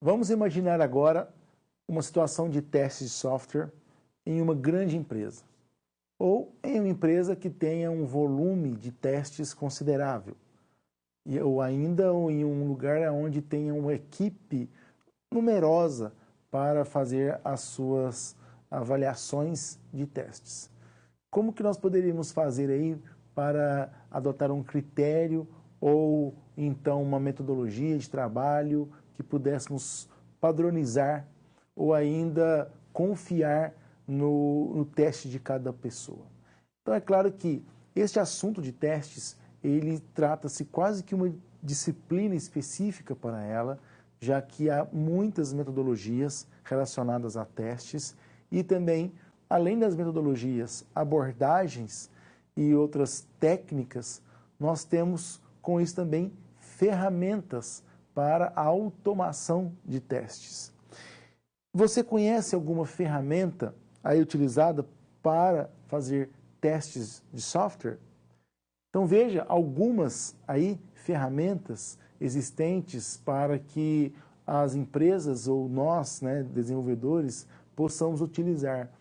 Vamos imaginar agora uma situação de teste de software em uma grande empresa, ou em uma empresa que tenha um volume de testes considerável, ou ainda em um lugar onde tenha uma equipe numerosa para fazer as suas avaliações de testes. Como que nós poderíamos fazer aí para adotar um critério ou então uma metodologia de trabalho que pudéssemos padronizar ou ainda confiar no teste de cada pessoa? Então é claro que este assunto de testes, ele trata-se quase que uma disciplina específica para ela, já que há muitas metodologias relacionadas a testes e também, além das metodologias, abordagens e outras técnicas, nós temos com isso também ferramentas para a automação de testes. Você conhece alguma ferramenta aí utilizada para fazer testes de software? Então veja algumas aí ferramentas existentes para que as empresas ou nós, desenvolvedores, possamos utilizar.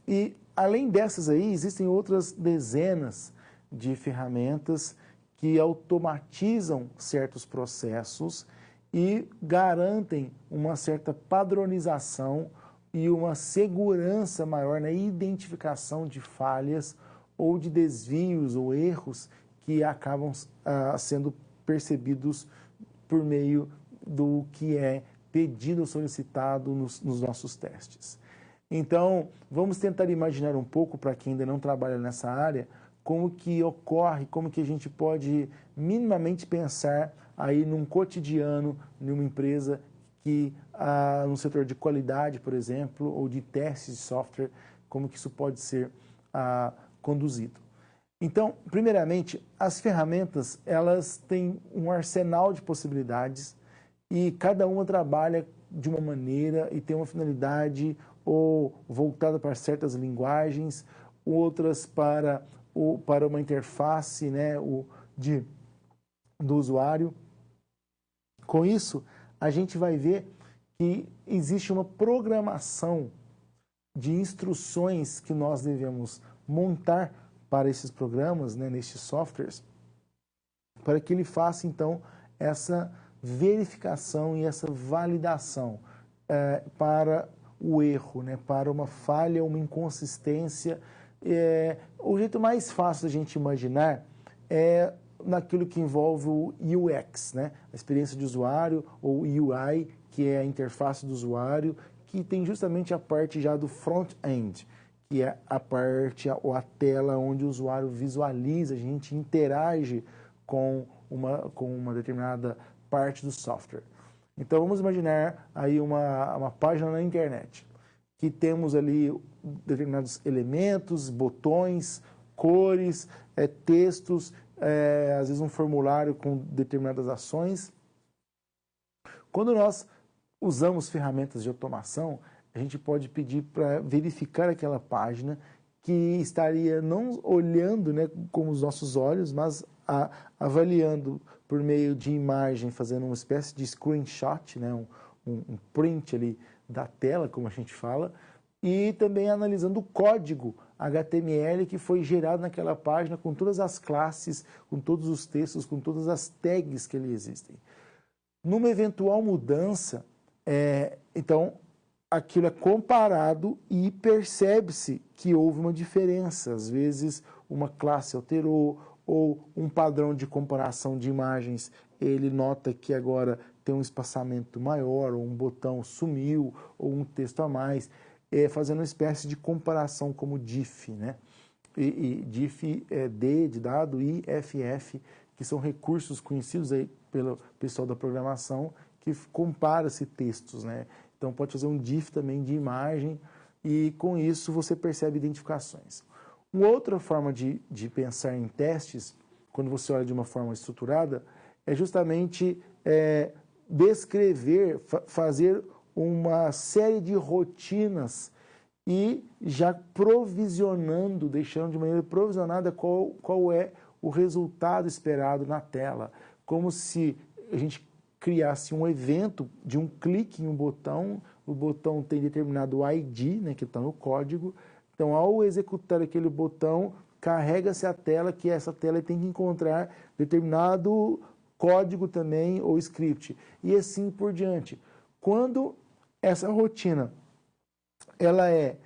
E além dessas aí, existem outras dezenas de ferramentas que automatizam certos processos e garantem uma certa padronização e uma segurança maior na identificação de falhas ou de desvios ou erros que acabam sendo percebidos por meio do que é pedido ou solicitado nos nossos testes. Então, vamos tentar imaginar um pouco, para quem ainda não trabalha nessa área, como que ocorre, como que a gente pode minimamente pensar aí num cotidiano, numa empresa que, no setor de qualidade, por exemplo, ou de testes de software, como que isso pode ser conduzido. Então, primeiramente, as ferramentas, elas têm um arsenal de possibilidades e cada uma trabalha de uma maneira e tem uma finalidade ou voltada para certas linguagens, outras para uma interface do usuário. Com isso, a gente vai ver que existe uma programação de instruções que nós devemos montar para esses programas, nestes softwares, para que ele faça, então, essa verificação e essa validação para o erro, para uma falha, uma inconsistência. O jeito mais fácil da gente imaginar é naquilo que envolve o UX, a experiência de usuário, ou UI, que é a interface do usuário, que tem justamente a parte já do front-end, que é a parte ou a tela onde o usuário visualiza, a gente interage com uma determinada parte do software. Então vamos imaginar aí uma página na internet, que temos ali determinados elementos, botões, cores, textos, às vezes um formulário com determinadas ações. Quando nós usamos ferramentas de automação, a gente pode pedir para verificar aquela página que estaria não olhando com os nossos olhos, mas avaliando por meio de imagem, fazendo uma espécie de screenshot, um print ali da tela, como a gente fala, e também analisando o código HTML que foi gerado naquela página com todas as classes, com todos os textos, com todas as tags que ali existem. Numa eventual mudança, então, aquilo é comparado e percebe-se que houve uma diferença. Às vezes, uma classe alterou ou um padrão de comparação de imagens, ele nota que agora tem um espaçamento maior, ou um botão sumiu, ou um texto a mais, fazendo uma espécie de comparação como diff, E diff é D de dado, IFF, que são recursos conhecidos aí pelo pessoal da programação, que compara-se textos, Então pode fazer um diff também de imagem e com isso você percebe identificações. Uma outra forma de pensar em testes, quando você olha de uma forma estruturada, é justamente descrever, fazer uma série de rotinas e já provisionando, deixando de maneira provisionada qual é o resultado esperado na tela. Como se a gente criar-se um evento de um clique em um botão, o botão tem determinado ID, né, que está no código, então ao executar aquele botão, carrega-se a tela, que essa tela tem que encontrar determinado código também ou script, e assim por diante. Quando essa rotina ela é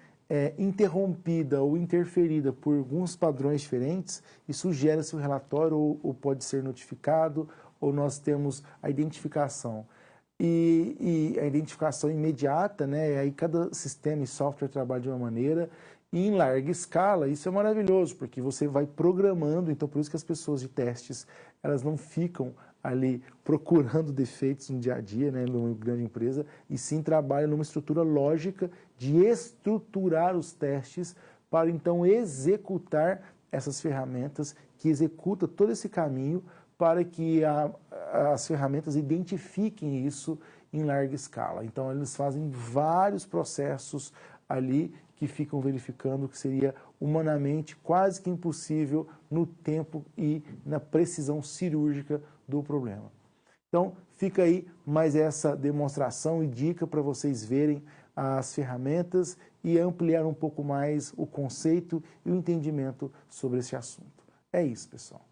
interrompida ou interferida por alguns padrões diferentes, isso gera-se um relatório ou pode ser notificado, ou nós temos a identificação. E a identificação imediata, né? Aí cada sistema e software trabalha de uma maneira, e em larga escala, isso é maravilhoso, porque você vai programando, então por isso que as pessoas de testes, elas não ficam ali procurando defeitos no dia a dia, né, numa grande empresa, e sim trabalham numa estrutura lógica de estruturar os testes para então executar essas ferramentas, que executa todo esse caminho para que as ferramentas identifiquem isso em larga escala. Então eles fazem vários processos ali que ficam verificando que seria humanamente quase que impossível no tempo e na precisão cirúrgica do problema. Então, fica aí mais essa demonstração e dica para vocês verem as ferramentas e ampliar um pouco mais o conceito e o entendimento sobre esse assunto. É isso, pessoal.